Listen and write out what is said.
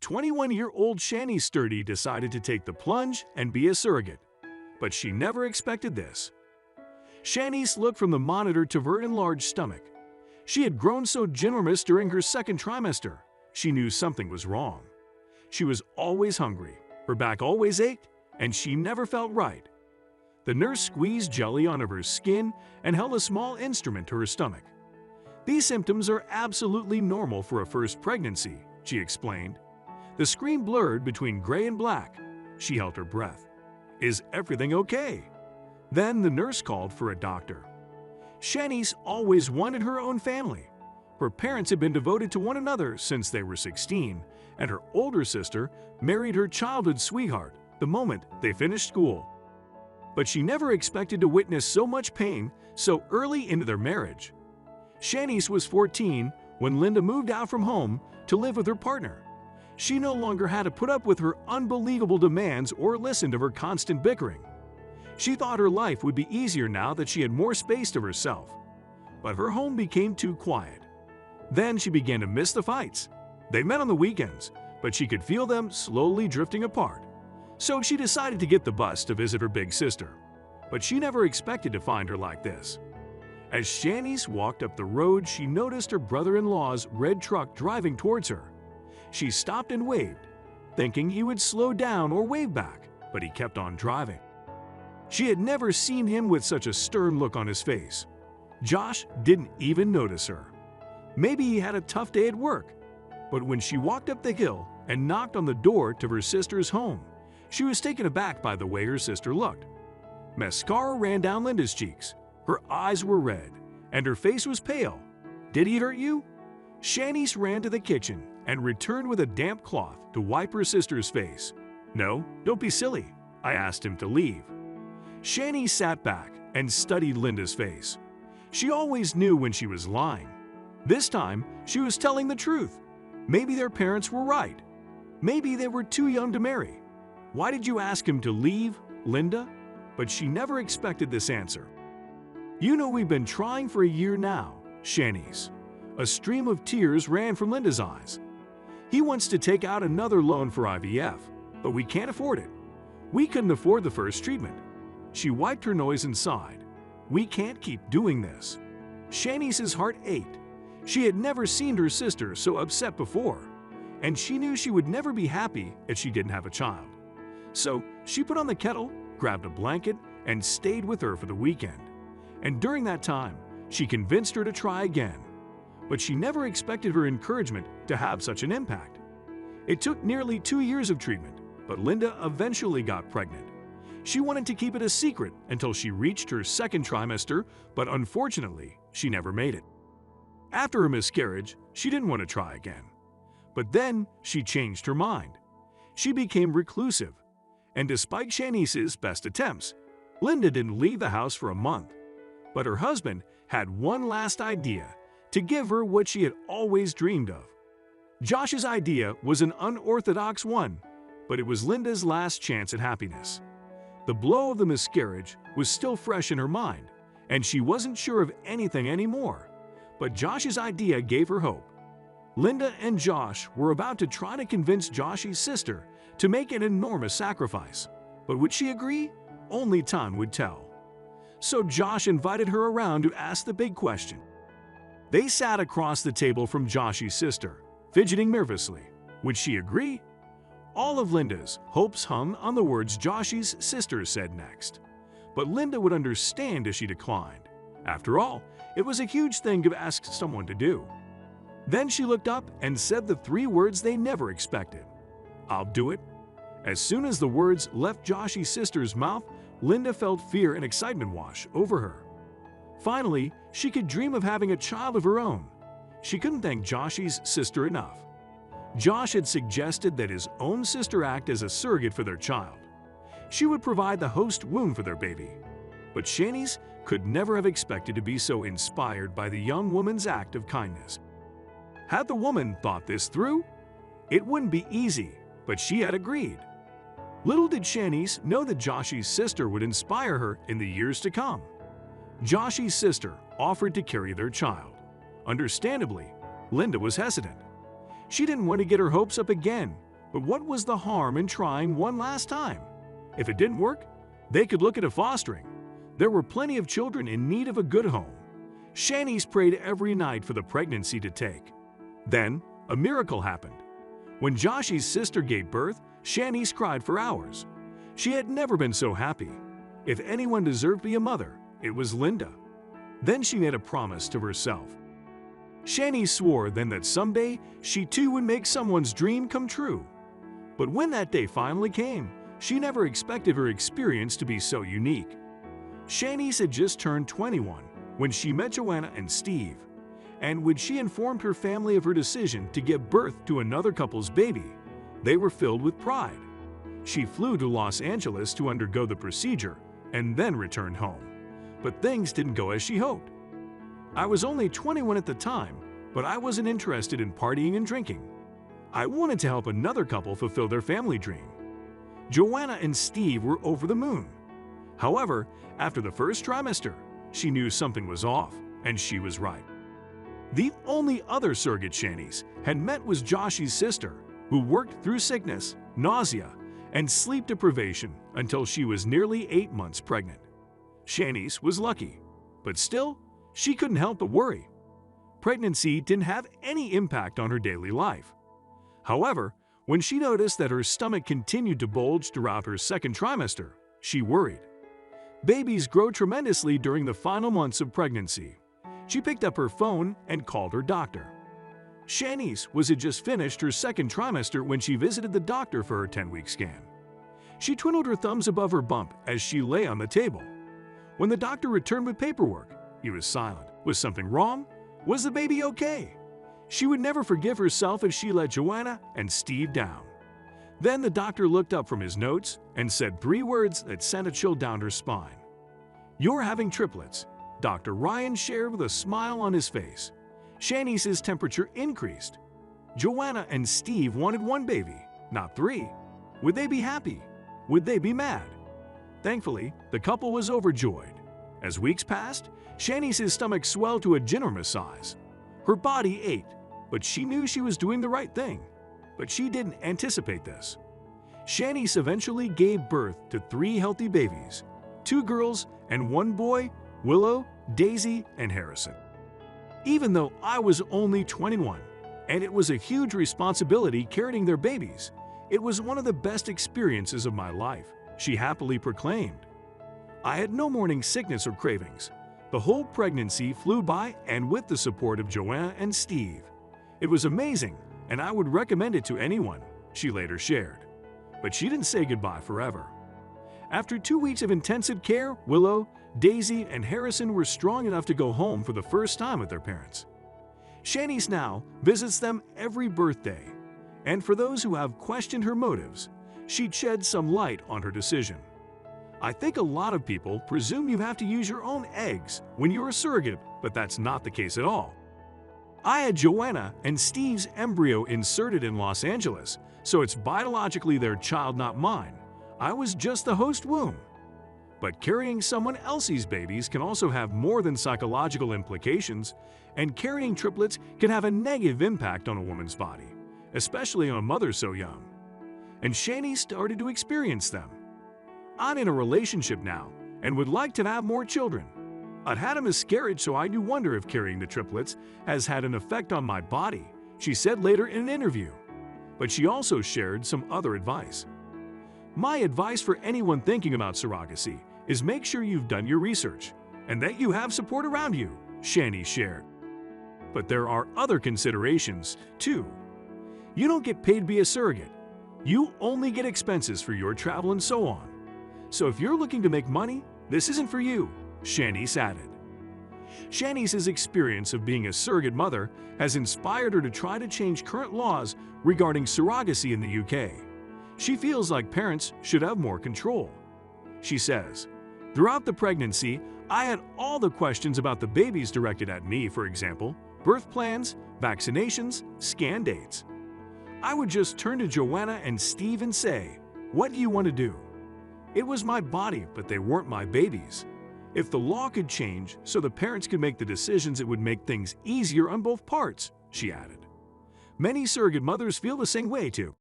21-year-old Shani Sturdy decided to take the plunge and be a surrogate. But she never expected this. Shanice looked from the monitor to her enlarged stomach. She had grown so ginormous during her second trimester, she knew something was wrong. She was always hungry, her back always ached, and she never felt right. The nurse squeezed jelly onto her skin and held a small instrument to her stomach. "These symptoms are absolutely normal for a first pregnancy," she explained. The screen blurred between gray and black. She held her breath. "Is everything okay?" Then the nurse called for a doctor. Shanice always wanted her own family. Her parents had been devoted to one another since they were 16, and her older sister married her childhood sweetheart the moment they finished school. But she never expected to witness so much pain so early into their marriage. Shanice was 14 when Linda moved out from home to live with her partner. She no longer had to put up with her unbelievable demands or listen to her constant bickering. She thought her life would be easier now that she had more space to herself. But her home became too quiet. Then she began to miss the fights. They met on the weekends, but she could feel them slowly drifting apart. So she decided to get the bus to visit her big sister. But she never expected to find her like this. As Shanice walked up the road, she noticed her brother-in-law's red truck driving towards her. She stopped and waved, thinking he would slow down or wave back, but he kept on driving. She had never seen him with such a stern look on his face. Josh didn't even notice her. Maybe he had a tough day at work. But when she walked up the hill and knocked on the door to her sister's home, she was taken aback by the way her sister looked. Mascara ran down Linda's cheeks. Her eyes were red, and her face was pale. "Did he hurt you?" Shanice ran to the kitchen and returned with a damp cloth to wipe her sister's face. "No, don't be silly. I asked him to leave." Shani sat back and studied Linda's face. She always knew when she was lying. This time, she was telling the truth. Maybe their parents were right. Maybe they were too young to marry. "Why did you ask him to leave, Linda?" But she never expected this answer. "You know we've been trying for a year now, Shanice." A stream of tears ran from Linda's eyes. "He wants to take out another loan for IVF, but we can't afford it. We couldn't afford the first treatment." She wiped her nose and sighed. "We can't keep doing this." Shanice's heart ached. She had never seen her sister so upset before, and she knew she would never be happy if she didn't have a child. So she put on the kettle, grabbed a blanket, and stayed with her for the weekend. And during that time, she convinced her to try again. But she never expected her encouragement to have such an impact. It took nearly 2 years of treatment, but Linda eventually got pregnant. She wanted to keep it a secret until she reached her second trimester, but unfortunately, she never made it. After her miscarriage, she didn't want to try again. But then she changed her mind. She became reclusive. And despite Shanice's best attempts, Linda didn't leave the house for a month. But her husband had one last idea to give her what she had always dreamed of. Josh's idea was an unorthodox one, but it was Linda's last chance at happiness. The blow of the miscarriage was still fresh in her mind, and she wasn't sure of anything anymore. But Josh's idea gave her hope. Linda and Josh were about to try to convince Josh's sister to make an enormous sacrifice. But would she agree? Only time would tell. So Josh invited her around to ask the big question. They sat across the table from Josh's sister, fidgeting nervously. Would she agree? All of Linda's hopes hung on the words Josh's sister said next. But Linda would understand if she declined. After all, it was a huge thing to ask someone to do. Then she looked up and said the 3 words they never expected. "I'll do it." As soon as the words left Josh's sister's mouth, Linda felt fear and excitement wash over her. Finally, she could dream of having a child of her own. She couldn't thank Josh's sister enough. Josh had suggested that his own sister act as a surrogate for their child. She would provide the host womb for their baby. But Shanice could never have expected to be so inspired by the young woman's act of kindness. Had the woman thought this through? It wouldn't be easy, but she had agreed. Little did Shanice know that Josh's sister would inspire her in the years to come. Josh's sister offered to carry their child. Understandably, Linda was hesitant. She didn't want to get her hopes up again But what was the harm in trying one last time? If it didn't work, they could look at a fostering. There were plenty of children in need of a good home. Shanice prayed every night for the pregnancy to take. Then, a miracle happened. When Joshy's sister gave birth, Shanice cried for hours. She had never been so happy. If anyone deserved to be a mother, it was Linda. Then she made a promise to herself. Shanice swore then that someday she too would make someone's dream come true. But when that day finally came, she never expected her experience to be so unique. Shanice had just turned 21 when she met Joanna and Steve, and when she informed her family of her decision to give birth to another couple's baby, they were filled with pride. She flew to Los Angeles to undergo the procedure and then returned home. But things didn't go as she hoped. I was only 21 at the time, but I wasn't interested in partying and drinking. I wanted to help another couple fulfill their family dream. Joanna and Steve were over the moon. However, after the first trimester, she knew something was off, and she was right. The only other surrogate Shanice had met was Joshy's sister, who worked through sickness, nausea, and sleep deprivation until she was nearly 8 months pregnant. Shanice was lucky, but still, she couldn't help but worry. Pregnancy didn't have any impact on her daily life. However, when she noticed that her stomach continued to bulge throughout her second trimester, she worried. Babies grow tremendously during the final months of pregnancy. She picked up her phone and called her doctor. Shanice had just finished her second trimester when she visited the doctor for her 10-week scan. She twiddled her thumbs above her bump as she lay on the table. When the doctor returned with paperwork, he was silent. Was something wrong? Was the baby okay? She would never forgive herself if she let Joanna and Steve down. Then the doctor looked up from his notes and said 3 words that sent a chill down her spine. "You're having triplets," Dr. Ryan shared with a smile on his face. Shanice's temperature increased. Joanna and Steve wanted 1 baby, not 3. Would they be happy? Would they be mad? Thankfully, the couple was overjoyed. As weeks passed, Shanice's stomach swelled to a ginormous size. Her body ached, but she knew she was doing the right thing. But she didn't anticipate this. Shanice eventually gave birth to 3 healthy babies, 2 girls and 1 boy, Willow, Daisy, and Harrison. Even though I was only 21, and it was a huge responsibility carrying their babies, it was one of the best experiences of my life, she happily proclaimed. I had no morning sickness or cravings. The whole pregnancy flew by, and with the support of Joanna and Steve. It was amazing, and I would recommend it to anyone, she later shared. But she didn't say goodbye forever. After 2 weeks of intensive care, Willow, Daisy, and Harrison were strong enough to go home for the first time with their parents. Shanice now visits them every birthday, and for those who have questioned her motives, she'd shed some light on her decision. I think a lot of people presume you have to use your own eggs when you're a surrogate, but that's not the case at all. I had Joanna and Steve's embryo inserted in Los Angeles, so it's biologically their child, not mine. I was just the host womb. But carrying someone else's babies can also have more than psychological implications, and carrying triplets can have a negative impact on a woman's body, especially on a mother so young. And Shani started to experience them. I'm in a relationship now and would like to have more children. I'd had a miscarriage, so I do wonder if carrying the triplets has had an effect on my body, she said later in an interview. But she also shared some other advice. My advice for anyone thinking about surrogacy is make sure you've done your research and that you have support around you, Shani shared. But there are other considerations, too. You don't get paid to be a surrogate. You only get expenses for your travel and so on. So if you're looking to make money, this isn't for you, Shanice added. Shanice's experience of being a surrogate mother has inspired her to try to change current laws regarding surrogacy in the UK. She feels like parents should have more control. She says, "Throughout the pregnancy, I had all the questions about the babies directed at me, for example, birth plans, vaccinations, scan dates. I would just turn to Joanna and Steve and say, 'What do you want to do?' It was my body, but they weren't my babies. If the law could change so the parents could make the decisions, it would make things easier on both parts," she added. Many surrogate mothers feel the same way too.